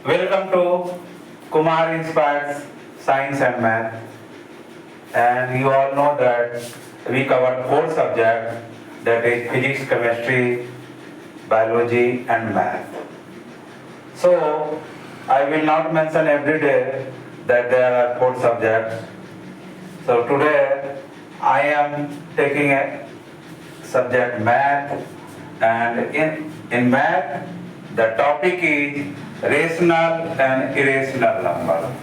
Welcome to Kumar Inspires Science and Math. And you all know that we cover four subjects, that is physics, chemistry, biology and math. So I will not mention every day that there are four subjects. So today I am taking a subject math, and in math the topic is rational and irrational number.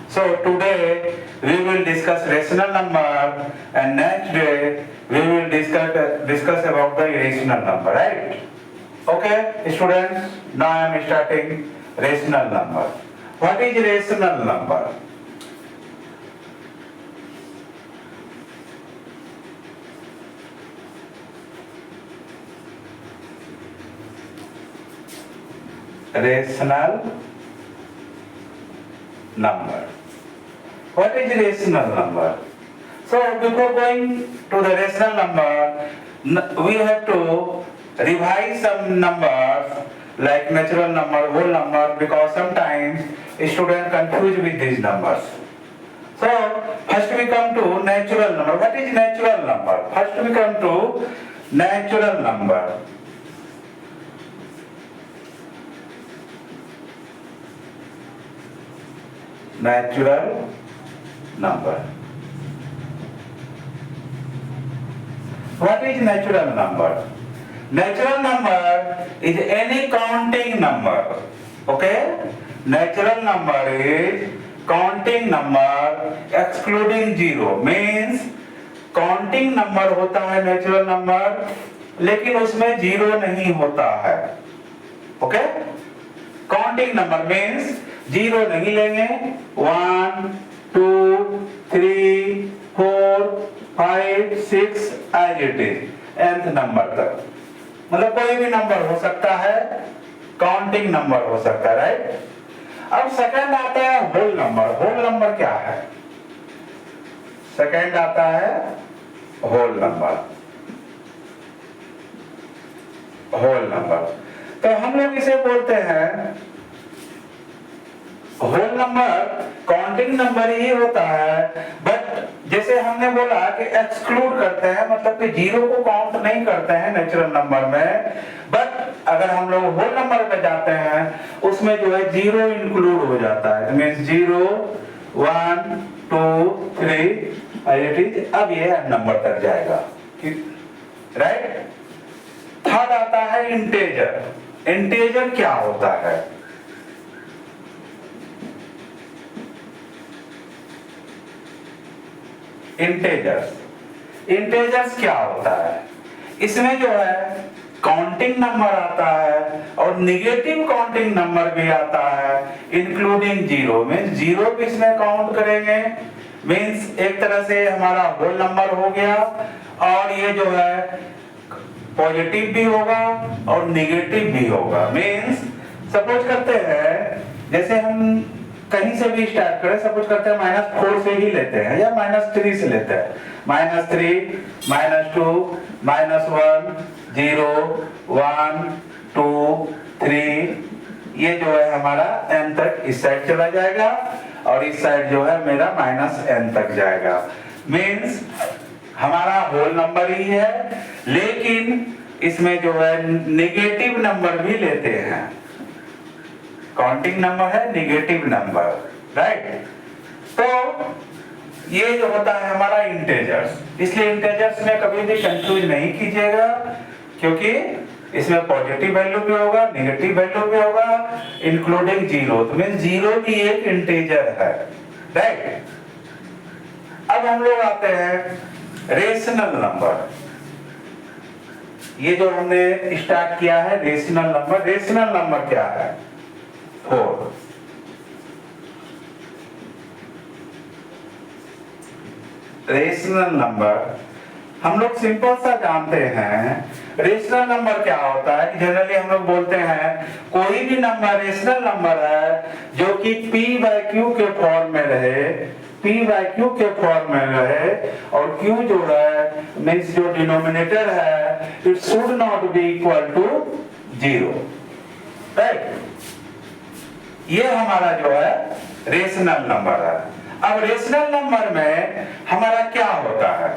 So today we will discuss rational number, and next day we will discuss about the irrational number, right? Okay, students, now I am starting rational number. What is rational number? Rational number. What is rational number? So before going to the rational number, we have to revise some numbers like natural number, whole number, because sometimes students confuse with these numbers. So first we come to natural number. What is natural number? First we come to natural number. Natural number. What is natural number? Natural number is any counting number. Okay? Natural number is counting number excluding zero. Means counting number होता है natural number, लेकिन उसमें zero नहीं होता है. Okay? Counting number means zero नहीं लेंगे. 1, 2, 3, 4, 5, 6 as it is, nth number तक. मतलब कोई भी नंबर हो सकता है, काउंटिंग नंबर हो सकता है, राइट? अब सेकंड आता है होल नंबर. होल नंबर क्या है? सेकंड आता है होल नंबर. होल नंबर तो हम लोग इसे बोलते हैं होल नंबर. काउंटिंग नंबर ही होता है, बट जैसे हमने बोला कि एक्सक्लूड करते हैं, मतलब कि जीरो को काउंट नहीं करते हैं नेचुरल नंबर में. बट अगर हम लोग होल नंबर पे जाते हैं उसमें जो है जीरो इंक्लूड हो जाता है. Means 0, 1, 2, 3 it is. अब ये नंबर तक जाएगा, राइट? थर्ड आता है इंटेजर. इंटेजर क्या होता है? इंटेजर्स क्या होता है? इसमें जो है काउंटिंग नंबर आता है और निगेटिव काउंटिंग नंबर भी आता है, इंक्लूडिंग जीरो. मींस जीरो भी इसमें काउंट करेंगे. मींस एक तरह से हमारा होल नंबर हो गया, और ये जो है पॉजिटिव भी होगा और निगेटिव भी होगा. मींस सपोज करते हैं, जैसे हम कहीं से भी स्टार्ट करें, सपोज करते हैं -4 से ही लेते हैं या -3 से लेते हैं. -3, -2, -1, 0, 1, 2, 3, ये जो है हमारा n तक इस साइड चला जाएगा, और इस साइड जो है मेरा -n तक जाएगा. मींस हमारा होल नंबर ही है, लेकिन इसमें जो है नेगेटिव नंबर भी लेते हैं. काउंटिंग नंबर है, नेगेटिव नंबर, राइट? तो ये जो होता है हमारा इंटेजर्स. इसलिए इंटेजर्स में कभी भी कंफ्यूज नहीं कीजिएगा, क्योंकि इसमें पॉजिटिव वैल्यू भी होगा, नेगेटिव वैल्यू भी होगा, इंक्लूडिंग जीरो. तो मींस जीरो भी एक इंटेजर है, राइट? अब हम लोग आते हैं रेशनल नंबर. ये जो हमने स्टार्ट किया है रेशनल नंबर. रेशनल नंबर क्या है? 4. रेशनल नंबर हम लोग सिंपल सा जानते हैं. रेशनल नंबर क्या होता है? जनरली हम लोग बोलते हैं कोई भी नंबर रेशनल नंबर है जो कि p/q के फॉर्म में रहे. p/q के फॉर्म में रहे, और q जो है मींस जो डिनोमिनेटर है, it should not be equal to 0, right? ये हमारा जो है रेशनल नंबर है। अब रेशनल नंबर में हमारा क्या होता है,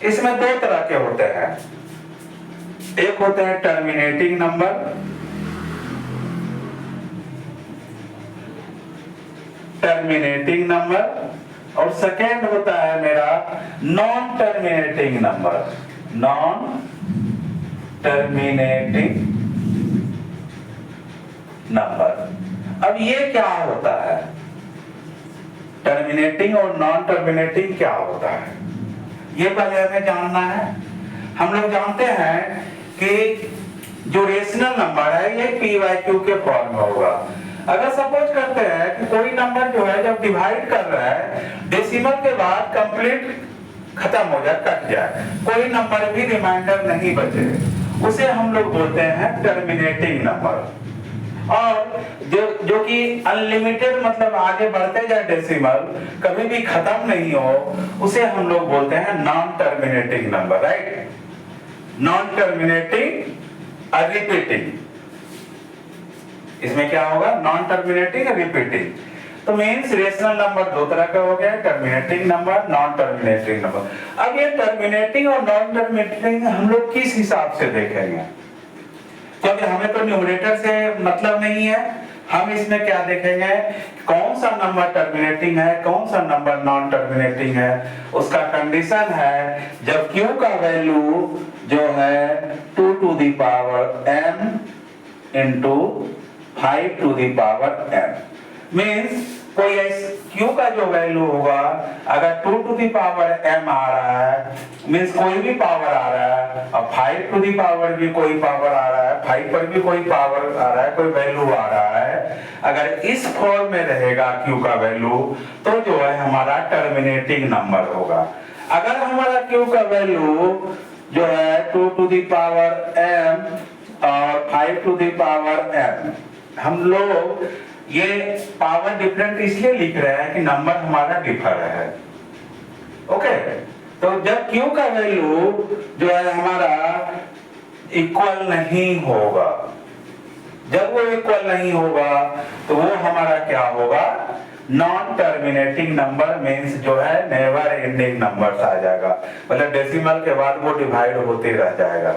इसमें दो तरह के होते हैं। एक होते हैं टर्मिनेटिंग नंबर, टर्मिनेटिंग नंबर, और सेकेंड होता है मेरा non terminating number, non terminating number. अब ये क्या होता है, टर्मिनेटिंग और नॉन टर्मिनेटिंग क्या होता है, ये पहले हमें जानना है। हम लोग जानते हैं कि जो रेशनल नंबर है ये पी वाई क्यू के फॉर्म में होगा। अगर सपोज करते हैं कि कोई नंबर जो है जब डिवाइड कर रहा है डेसिमल के बाद कंप्लीट खत्म हो जाए, कट जाए, कोई नंबर भी रिमाइंडर नहीं बचे, उसे हम लोग बोलते हैं टर्मिनेटिंग नंबर। और जो कि अनलिमिटेड मतलब आगे बढ़ते जाए डेसिमल, कभी भी खत्म नहीं हो, उसे हम लोग बोलते हैं non terminating number, right. Non terminating और रिपीटिंग, इसमें क्या होगा, नॉन टर्मिनेटिंग और रिपीटिंग। तो मींस रेशनल नंबर दो तरह का हो गया, terminating number, non terminating number. अब ये टर्मिनेटिंग और नॉन टर्मिनेटिंग हम लोग किस हिसाब से देखेंगे, क्योंकि हमें तो न्यूमरेटर से मतलब नहीं है, हम इसमें क्या देखेंगे, कौन सा नंबर टर्मिनेटिंग है, कौन सा नंबर नॉन टर्मिनेटिंग है। उसका कंडीशन है जब q का वैल्यू जो है 2 to the power m into 5 to the power m, means कोई q का जो वैल्यू होगा अगर 2 टू द पावर m आ रहा है, मीन्स कोई भी पावर आ रहा है, और 5 टू द पावर भी कोई पावर आ रहा है, 5 पर भी कोई पावर आ रहा है, कोई वैल्यू आ रहा है, अगर इस फॉर्म में रहेगा q का वैल्यू तो जो है हमारा टर्मिनेटिंग नंबर होगा। अगर हमारा q का वैल्यू जो है 2 टू द पावर m और 5 टू द पावर m, हम लोग ये पावर डिफरेंट इसलिए लिख रहे हैं कि नंबर हमारा डिफर है, ओके। तो जब q का वैल्यू जो है हमारा इक्वल नहीं होगा, जब वो इक्वल नहीं होगा तो वो हमारा क्या होगा, नॉन टर्मिनेटिंग नंबर, मींस जो है नेवर एंडिंग नंबर आ जाएगा, मतलब डेसिमल के बाद वो डिवाइड होते रह जाएगा,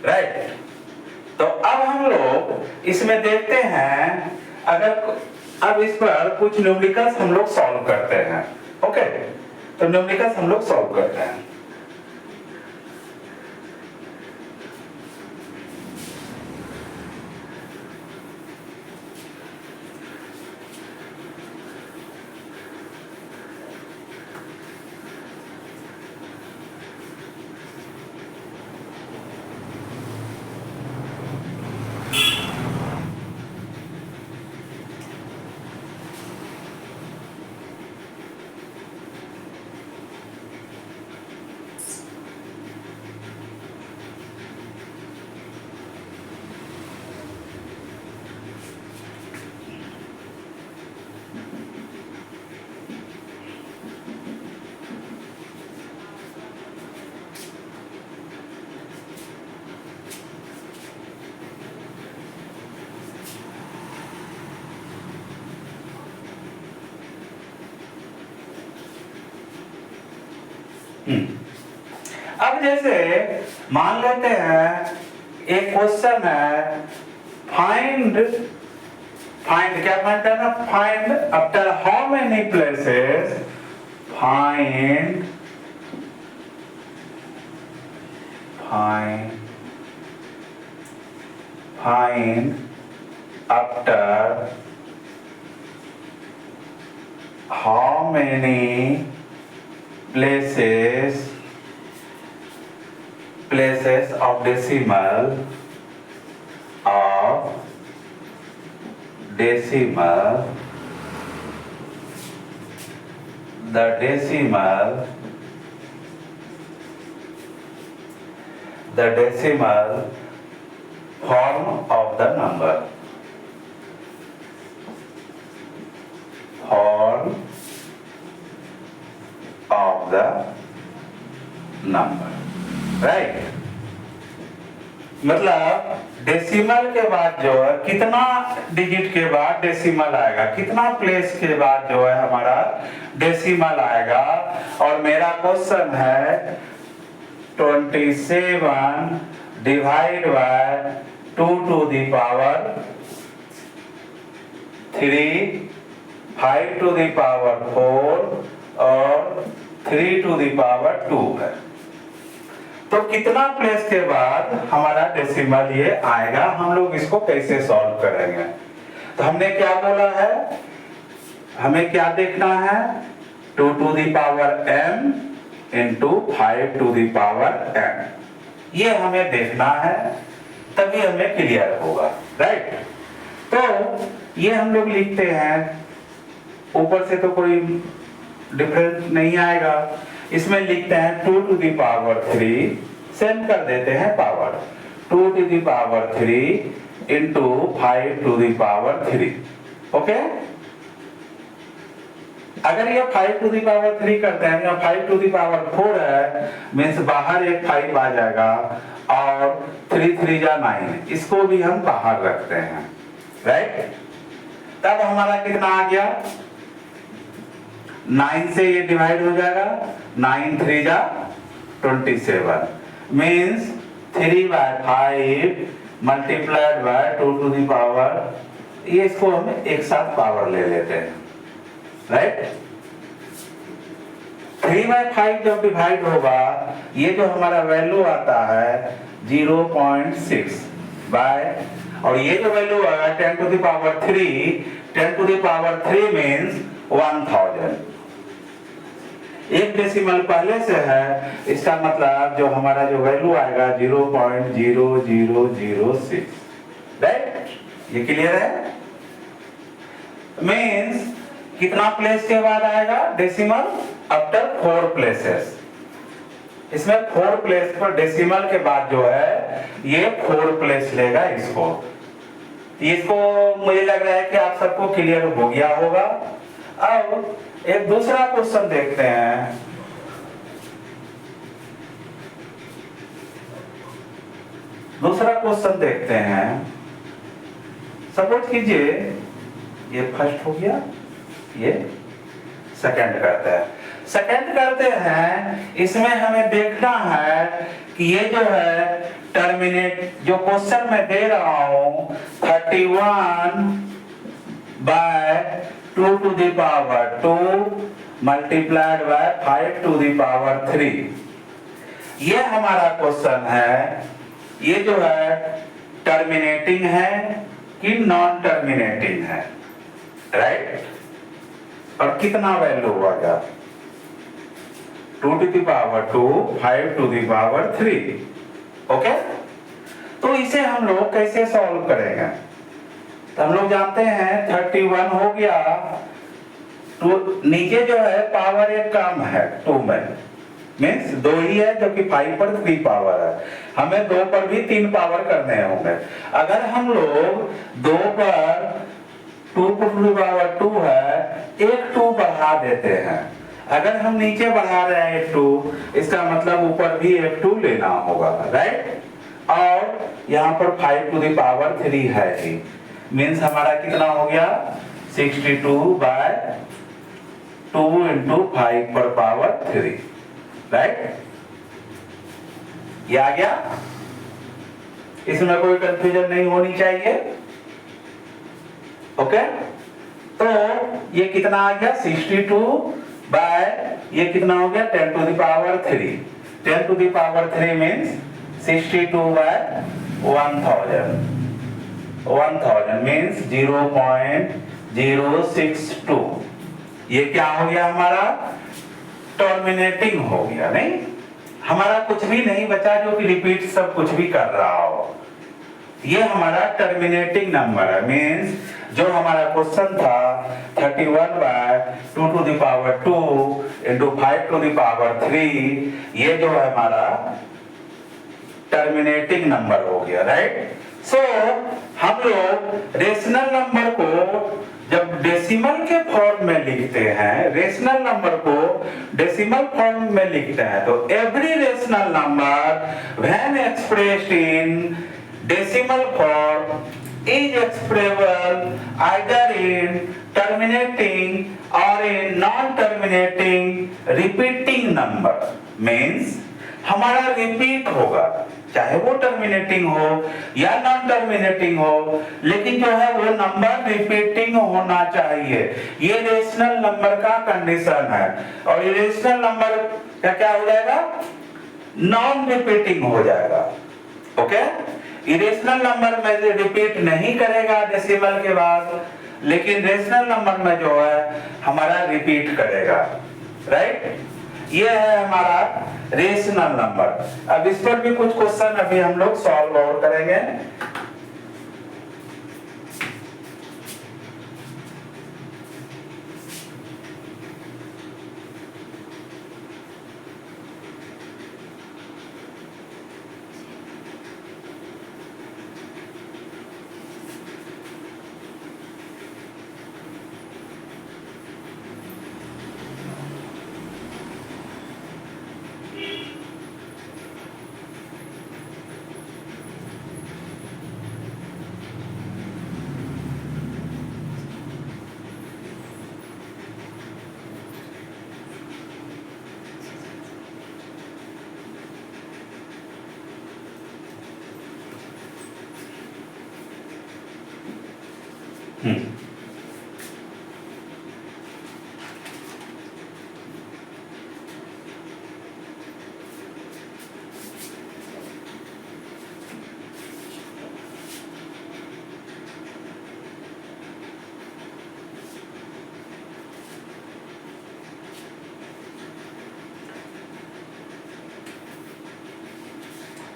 राइट। तो अब हम लोग इसमें देखते हैं, अगर अब इस पर कुछ न्यूमेरिकल्स हम लोग सॉल्व करते हैं, ओके। तो न्यूमेरिकल्स हम लोग सॉल्व करते हैं। अब जैसे मान लेते हैं एक क्वेश्चन है, फाइंड क्या फाइंड करना, find after how many places, find after how many places of decimal the decimal form of the number, form of the number, right। मतलब डेसिमल के बाद जो है कितना डिजिट के बाद डेसिमल आएगा, कितना प्लेस के बाद जो है हमारा डेसिमल आएगा। और मेरा क्वेश्चन है 27 divide by 2 to the power 3, 5 to the power 4 और 3 टू द पावर 2 है। तो कितना प्लेस के बाद हमारा डेसिमल ये आएगा, हम लोग इसको कैसे सॉल्व करेंगे। तो हमने क्या बोला है, हमें क्या देखना है, 2 to the power m into 5 to the power m, ये हमें देखना है, तभी हमें क्लियर होगा, राइट। तो ये हम लोग लिखते हैं, ऊपर से तो कोई डिफरेंस नहीं आएगा, इसमें लिखते हैं 2 टू द पावर 3, सेम कर देते हैं power, 2 to the power 3 into 5 to the power 3, okay. अगर ये 5 टू द पावर 3 करते हैं या 5 टू द पावर 4 है, मीन्स बाहर एक 5 आ जाएगा और 3 3 जा 9, इसको भी हम बाहर रखते हैं, राइट। तब हमारा कितना आ गया, 9 से ये डिवाइड हो जाएगा, 9 3 जा 27, means 3/5 multiplied by 2 to the power, ये इसको हम एक साथ पावर ले लेते हैं, राइट। 3/5 जब डिवाइड होगा, ये जो हमारा वैल्यू आता है 0.6 बाय, और ये जो वैल्यू आएगा 10 to the power 3, 10 to the power 3 means 1000, एक डेसिमल पहले से है, इसका मतलब जो हमारा जो वैल्यू आएगा 0.0006, राइट। ये क्लियर है, मीन्स कितना प्लेस के बाद आएगा डेसिमल, आफ्टर 4 प्लेसेस। इसमें 4 प्लेस पर डेसिमल के बाद जो है ये 4 प्लेस लेगा इसको मुझे लग रहा है कि आप सबको क्लियर हो गया होगा। अब एक दूसरा क्वेश्चन देखते हैं, सपोज कीजिए ये फर्स्ट हो गया, ये सेकंड करते हैं, इसमें हमें देखना है कि ये जो है टर्मिनेट, जो क्वेश्चन में दे रहा हूं 31 by 2 to the power 2 multiplied by 5 to the power 3, ये हमारा क्वेश्चन है। ये जो है टर्मिनेटिंग है कि नॉन टर्मिनेटिंग है, राइट। और कितना वैल्यू होगा, 2 to the power 2, 5 to the power 3, okay. तो इसे हम लोग कैसे सॉल्व करेंगे, तो हम लोग जानते हैं 31 हो गया, तो नीचे जो है पावर एक कम है 2 में, मीन्स 2 ही है, जो कि 5 पर 3 पावर है, हमें 2 पर भी 3 पावर करने होंगे। अगर हम लोग 2 पर 2 टू द पावर 2 है, एक 2 बढ़ा देते हैं। अगर हम नीचे बढ़ा रहे हैं एक 2, इसका मतलब ऊपर भी एक 2 लेना होगा, राइट। और यहाँ पर 5 टू द पावर 3 है ही, मीन्स हमारा कितना हो गया 62 बाय 2 इंटू 5 पर पावर 3, राइट। ये आ गया, इसमें कोई कंफ्यूजन नहीं होनी चाहिए, ओके। तो ये कितना आ गया 62 बाय, ये कितना हो गया 10 to the power 3, 10 to the power 3 means 62 by 1000 means 0.062, ये क्या हो गया हमारा टर्मिनेटिंग हो गया, नहीं हमारा कुछ भी नहीं बचा जो कि रिपीट सब कुछ भी कर रहा हो, ये हमारा टर्मिनेटिंग नंबर है। मीन्स जो हमारा क्वेश्चन था 31 by 2 to the power 2 into 5 to the power 3, ये जो है हमारा टर्मिनेटिंग नंबर हो गया, राइट। सो हम लोग रेशनल नंबर को जब डेसिमल के फॉर्म में लिखते हैं, रेशनल नंबर को डेसिमल फॉर्म में लिखते हैं, तो every rational number when expressed in decimal form is expressible either in terminating or in non-terminating repeating number. Means हमारा रिपीट होगा, चाहे वो टर्मिनेटिंग हो या नॉन टर्मिनेटिंग हो, लेकिन जो है वो नंबर रिपीटिंग होना चाहिए। ये रेशनल नंबर का कंडीशन है। और ये रेशनल नंबर का क्या हो जाएगा? नॉन रिपीटिंग हो जाएगा। ओके, इरेशनल नंबर में रिपीट नहीं करेगा डेसिमल के बाद, लेकिन रेशनल नंबर में जो है हमारा रिपीट करेगा। राइट, ये है हमारा रेशनल नंबर। अब इस पर भी कुछ क्वेश्चन अभी हम लोग सॉल्व और करेंगे।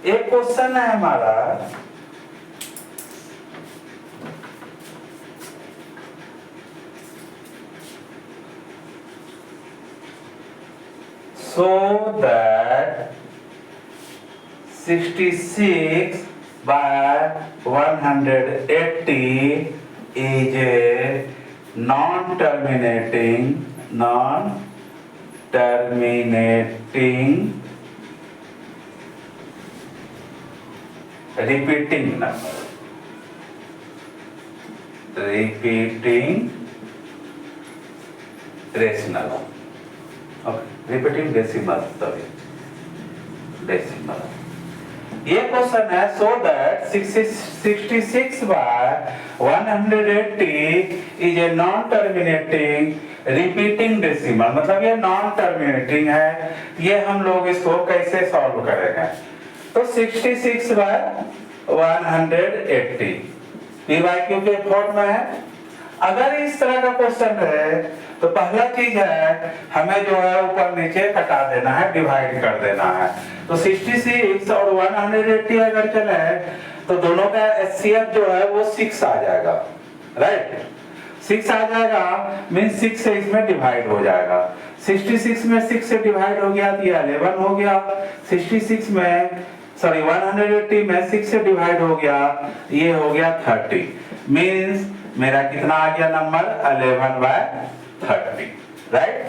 एक क्वेश्चन है हमारा, so that 66 by 180 is a non-terminating repeating number, repeating rational, okay, repeating decimal, sorry, decimal. ये क्वेश्चन है, so that 66 by 180 is a non-terminating repeating decimal, मतलब ये non-terminating है। ये हम लोग इसको कैसे सॉल्व करेंगे? तो 66 by 180 PYQ के फॉर्म में है। अगर इस तरह का क्वेश्चन है तो पहला चीज है हमें जो है ऊपर नीचे कटा देना है, डिवाइड कर देना है। तो 66 और 180 अगर चले तो दोनों का HCF जो है वो 6 आ जाएगा। राइट, 6 आ जाएगा, मीन्स 6 से इसमें डिवाइड हो जाएगा। 66 में 6 से डिवाइड हो गया तो ये 11 हो गया। 66 में सॉरी 180 में 6 से डिवाइड हो गया, ये हो गया 30। मीन्स मेरा कितना आ गया नंबर? 11/30। राइट,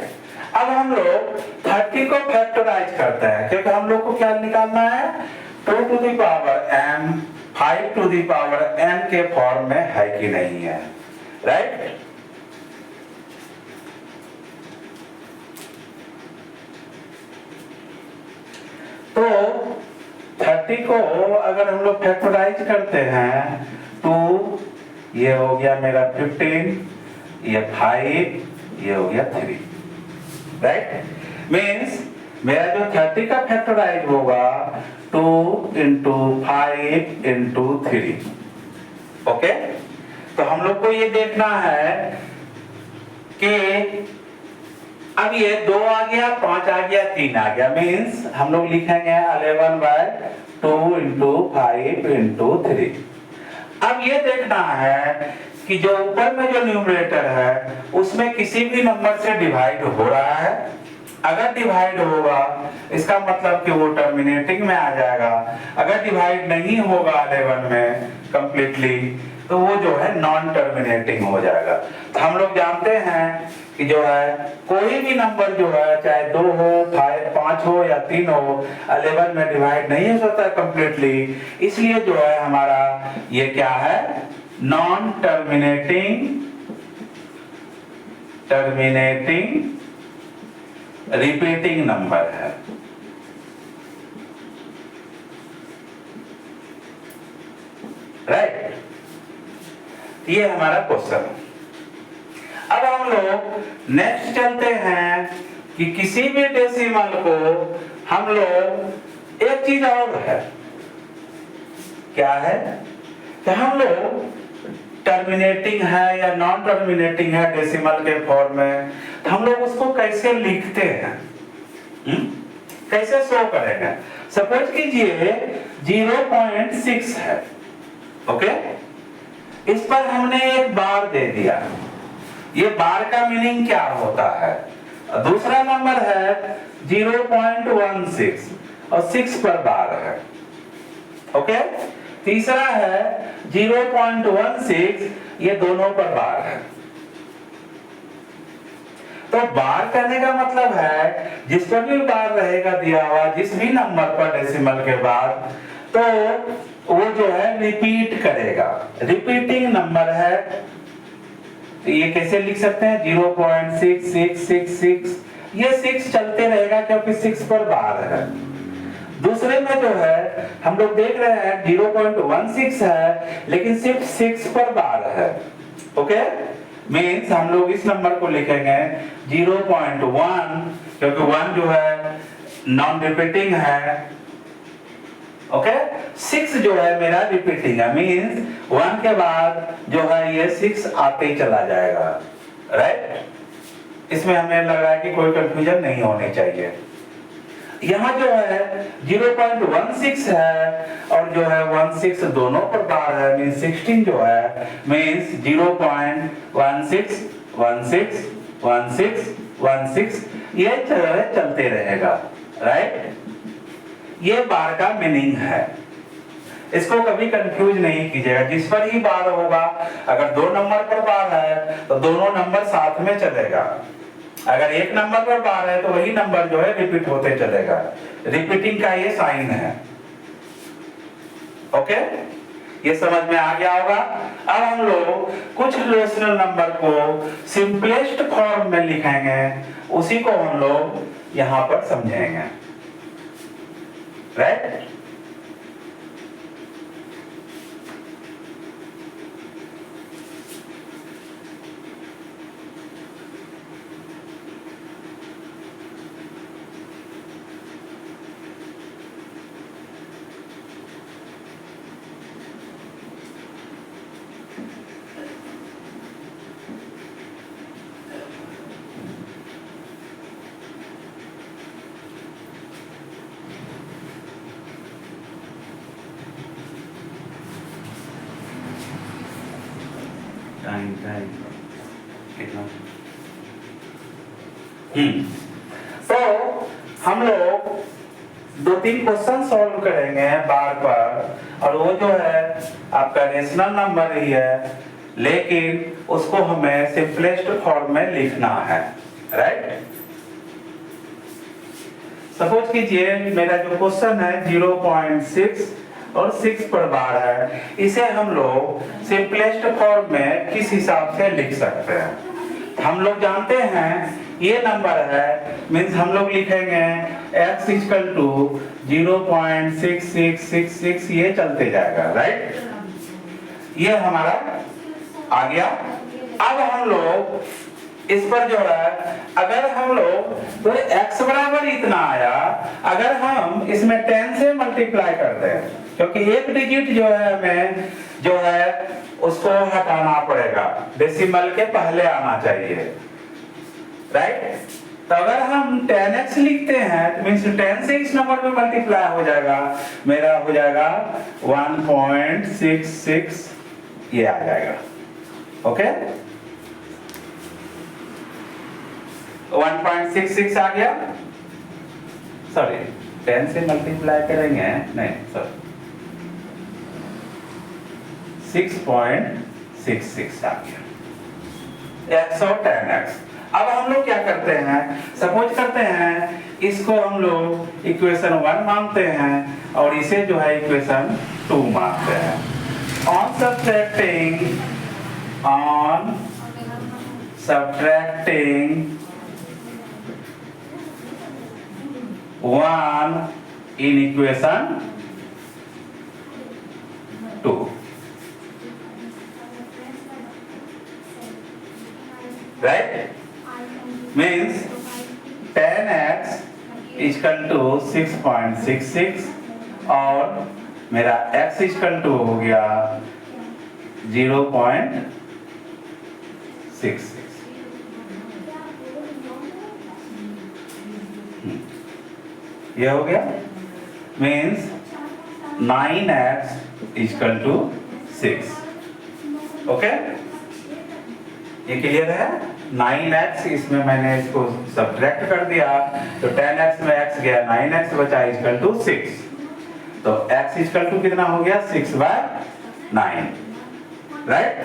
अब हम लोग 30 को फैक्टराइज करते हैं, क्योंकि हम लोग को क्या निकालना है? 2 to the power m 5 to the power n के फॉर्म में है कि नहीं है। राइट, तो 30 को अगर हम लोग फैक्टराइज करते हैं, 2 ये हो गया मेरा 15, ये 5, ये हो गया 3। राइट, मीन्स मेरा जो 30 का फैक्टराइज होगा 2 into 5 into 3। ओके, तो हम लोग को ये देखना है कि अब ये 2 आ गया, 5 आ गया, 3 आ गया, मीन्स हम लोग लिखेंगे 11/2 into 5 into 3। अब ये देखना है कि जो ऊपर में जो न्यूमरेटर है उसमें किसी भी नंबर से डिवाइड हो रहा है। अगर डिवाइड होगा इसका मतलब कि वो टर्मिनेटिंग में आ जाएगा। अगर डिवाइड नहीं होगा 11 में कंप्लीटली तो वो जो है नॉन टर्मिनेटिंग हो जाएगा। तो हम लोग जानते हैं कि जो है कोई भी नंबर जो है चाहे 2 हो 5 हो या 3 हो 11 में डिवाइड नहीं हो सकता कंप्लीटली, इसलिए जो है हमारा ये क्या है, नॉन टर्मिनेटिंग रिपीटिंग नंबर है। राइट, ये हमारा क्वेश्चन। अब हम लोग नेक्स्ट चलते हैं कि किसी भी डेसिमल को हम लोग एक चीज और है, क्या है कि हम लोग टर्मिनेटिंग है या नॉन टर्मिनेटिंग है डेसिमल के फॉर्म में, तो हम लोग उसको कैसे लिखते हैं, कैसे शो करेंगे। सपोज कीजिए 0.6 है, ओके, इस पर हमने एक बार दे दिया। ये बार का मीनिंग क्या होता है, दूसरा नंबर है 0.16 और 6 पर बार है, ओके, तीसरा है 0.16, ये दोनों पर बार है। तो बार करने का मतलब है जिस पर भी बार रहेगा दिया हुआ जिस भी नंबर पर डेसिमल के बाद, तो वो जो है रिपीट करेगा, रिपीटिंग नंबर है। तो ये कैसे लिख सकते हैं, 0.6666, ये 6 चलते रहेगा क्योंकि 6 पर बार है। दूसरे में जो है हम लोग देख रहे हैं 0.16 है लेकिन सिर्फ 6 पर बार है, ओके, मीन्स हम लोग इस नंबर को लिखेंगे 0.1 क्योंकि 1 जो है नॉन रिपीटिंग है, ओके, 6 जो है मेरा रिपीटिंग है, मीन्स 1 के बाद जो है ये 6 आते ही चला जाएगा। राइट, इसमें हमें लग रहा है कि कोई कंफ्यूजन नहीं होनी चाहिए। यहाँ जो है 0.16 है और जो है 16 दोनों पर बार है, मीन्स 16 जो है मीन्स 0.16 16 16 16 ये चलते रहेगा। राइट, ये बार का मीनिंग है, इसको कभी कंफ्यूज नहीं कीजिएगा। जिस पर ही बार होगा, अगर 2 नंबर पर बार है तो दोनों नंबर साथ में चलेगा, अगर एक नंबर पर बार है तो वही नंबर जो है रिपीट होते चलेगा। रिपीटिंग का ये साइन है, ओके, ये समझ में आ गया होगा। अब हम लोग कुछ रेशनल नंबर को सिंपलेस्ट फॉर्म में लिखेंगे, उसी को हम लोग यहां पर समझेंगे। राइट, तो हम लोग 2-3 क्वेश्चन सॉल्व करेंगे बार पर, और वो जो है आपका रेशनल नंबर ही है लेकिन उसको हमें सिंपलेस्ट फॉर्म में लिखना है। राइट, सपोज कीजिए मेरा जो क्वेश्चन है 0.6 और 6 पर बार है, इसे हम लोग सिंपलेस्ट फॉर्म में किस हिसाब से लिख सकते हैं। हम लोग जानते हैं ये नंबर है, मीन्स हम लोग लिखेंगे x = 0.6666, ये चलते जाएगा। राइट, ये हमारा आ गया। अब हम लोग इस पर जो है अगर हम लोग तो x बराबर इतना आया, अगर हम इसमें 10 से मल्टीप्लाई कर दें, क्योंकि एक डिजिट जो है हमें जो है उसको हटाना पड़ेगा, डेसिमल के पहले आना चाहिए। राइट, तो अगर हम 10x लिखते हैं तो मींस 10 से इस नंबर में मल्टीप्लाई हो जाएगा, मेरा हो जाएगा 1.66, ये आ जाएगा। ओके, 1.66 आ गया, सॉरी 10 से मल्टीप्लाई करेंगे, नहीं सॉरी 6.66 आ गया x और tan x। अब हम लोग क्या करते हैं, सपोज करते हैं इसको हम लोग इक्वेशन 1 मानते हैं और इसे जो है इक्वेशन 2 मानते हैं। on subtracting 1 in equation 2, right, means tan x equal to 6.66 और मेरा x इक्वल टू हो गया 0.66। ये हो गया, means 9x equal to 6। Okay, ये क्लियर है। 9x इसमें मैंने इसको सब्ट्रैक्ट कर दिया तो 10x में x गया, 9x बचा इक्वल टू 6। तो x इक्वल टू कितना हो गया 6/9, राइट।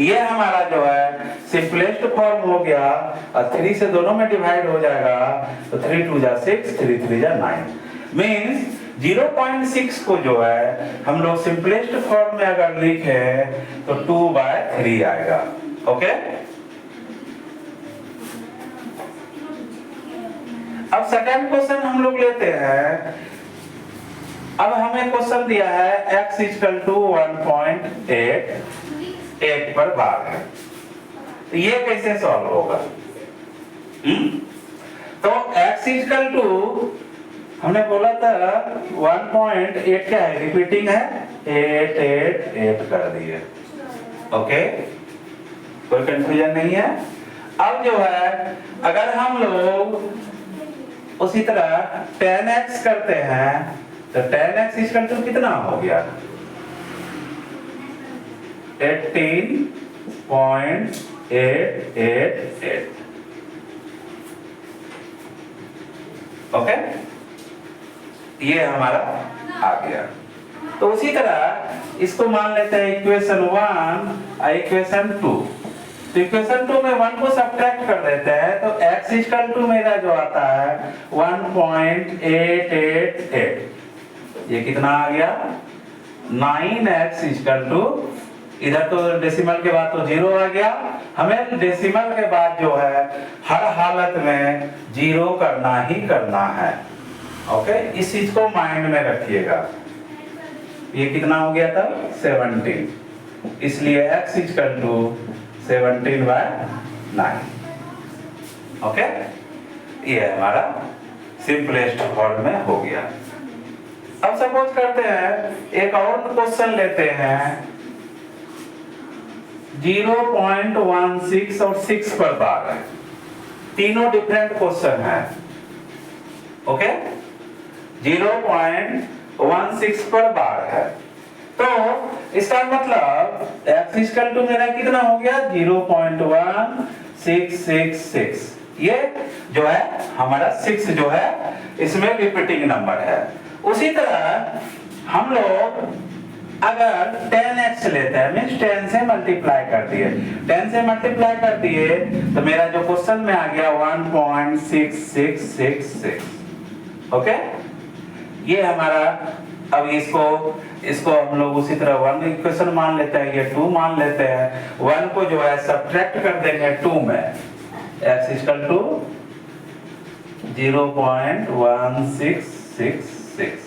ये हमारा जो है सिंपलेस्ट फॉर्म हो गया और 3 से दोनों में डिवाइड हो जाएगा तो 3 2 जा 6, 3 3 जा 9, मीन्स 0.6 को जो है हम लोग सिंपलेस्ट फॉर्म में अगर लिखे तो 2/3 आएगा। ओके, अब सेकंड क्वेश्चन हम लोग लेते हैं। अब हमें क्वेश्चन दिया है x इक्वल टू 1.8 पर भाग है, तो ये कैसे सॉल्व होगा? तो x इक्वल टू हमने बोला था 1.8 क्या है, रिपीटिंग है, 8 8 8 कर दिए। ओके, कोई कंफ्यूजन नहीं है। अब जो है अगर हम लोग उसी तरह tan x करते हैं तो tan x इक्वल टू कितना हो गया 18.888। ओके, ये हमारा आ गया। तो उसी तरह इसको मान लेते हैं इक्वेशन 1 और इक्वेशन 2। तो इक्वेशन 2 में 1 को सब्ट्रैक्ट कर देते हैं तो x इक्वल टू मेरा जो आता है 1.888। ये कितना आ गया 9x इक्वल टू, इधर तो डेसिमल के बाद तो 0 आ गया, हमें डेसिमल के बाद जो है हर हालत में 0 करना ही करना है। ओके, इस चीज को माइंड में रखिएगा। ये कितना हो गया था 17, इसलिए x इक्वल टू 17/9। ओके, ये हमारा सिंपलेस्ट फॉर्म में हो गया। अब सपोज करते हैं एक और क्वेश्चन लेते हैं 0.16 और 6 पर भाग है, तीनों डिफरेंट क्वेश्चन है। ओके, 0.16 पर भाग है तो इसका मतलब x इक्वल टू मेरा कितना हो गया 0.1666। ये जो है हमारा 6 जो है इसमें रिपीटिंग नंबर है। उसी तरह हम लोग अगर 10x लेते हैं मींस 10 से मल्टीप्लाई कर दिए, 10 से मल्टीप्लाई कर दिए तो मेरा जो क्वेश्चन में आ गया 1.6666। ओके, ये हमारा। अब इसको हम लोग उसी तरह 1 इक्वेशन मान लेते हैं, ये 2 मान लेते हैं। 1 को जो है सब्ट्रैक्ट कर देंगे 2 में, x इक्वल टू 0.1666।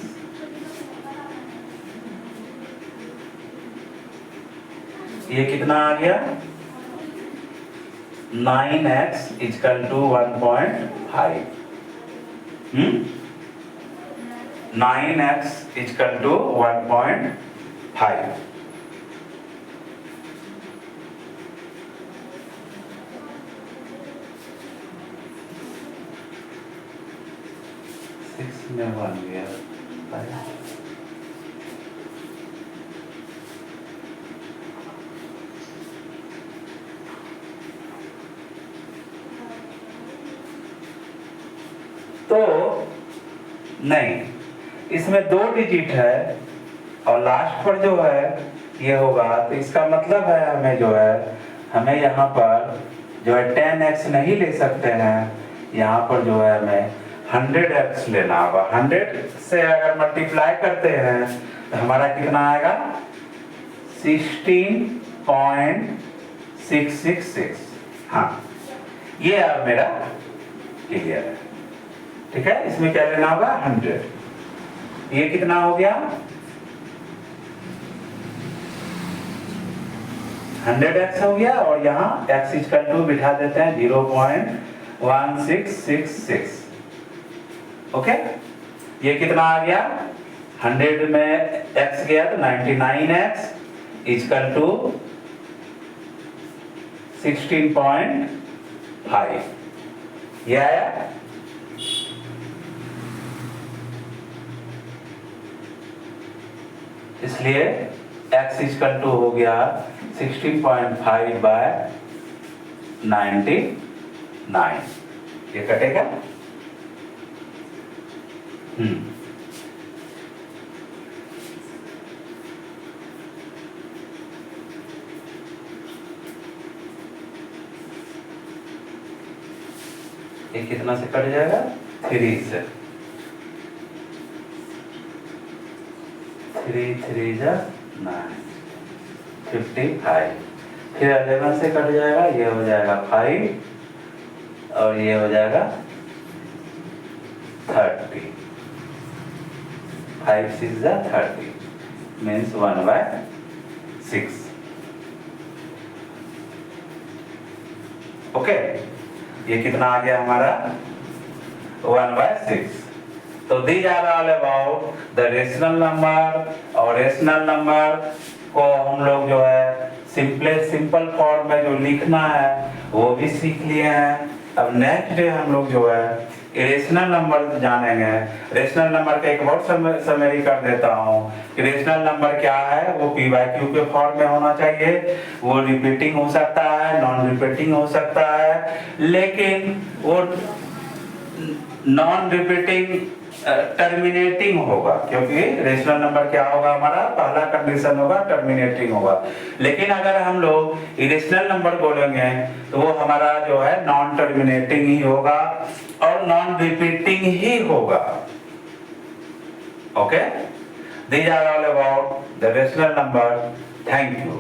ये कितना आ गया 9x equal to 1.5। 9x equal to 1.5। में 1 गया, तो नहीं, इसमें 2 डिजिट है और लास्ट पर जो है ये होगा, तो इसका मतलब है हमें जो है, हमें यहाँ पर जो है 10x नहीं ले सकते हैं, यहाँ पर जो है हमें 100x लेना होगा। 100 से अगर मल्टीप्लाई करते हैं तो हमारा कितना आएगा, 16.666। हाँ, ये अब मेरा क्लियर है। ठीक है, इसमें क्या लेना होगा, 100। ये कितना हो गया, 100x हो गया, और यहाँ x इक्वल टू बिठा देते हैं 0.1666। ओके, ये कितना आ गया, 100 में x गया तो 99x इक्वल टू 16.5, ये आया। इसलिए x इक्वल टू हो गया 16.5 बाय 99, ये कटेगा। ये कितना से कट जाएगा, 3 से, 3 3 जा 9, 55। फिर 11 से कट जाएगा, ये हो जाएगा 5, और ये हो जाएगा 30। 5 6 जा 30, मीन्स 1/6। ओके, ये कितना आ गया हमारा, 1/6। तो these are all about the rational number, और रेशनल नंबर को हम लोग जो है सिंपल फॉर्म में जो लिखना है वो भी सीख लिए हैं। अब नेक्स्ट डे हम लोग जो है रेशनल नंबर जानेंगे। रेशनल नंबर का एक और समरी कर देता हूँ कि रेशनल नंबर क्या है, वो p/q के फॉर्म में होना चाहिए। वो रिपीटिंग हो सकता है, नॉन रिपीटिंग हो सकता है, लेकिन वो नॉन रिपीटिंग टर्मिनेटिंग होगा, क्योंकि रेशनल नंबर क्या होगा, हमारा पहला कंडीशन होगा टर्मिनेटिंग होगा। लेकिन अगर हम लोग इरेशनल नंबर बोलेंगे तो वो हमारा जो है नॉन टर्मिनेटिंग ही होगा और नॉन रिपीटिंग ही होगा। Okay, these are all about the rational number. Thank you.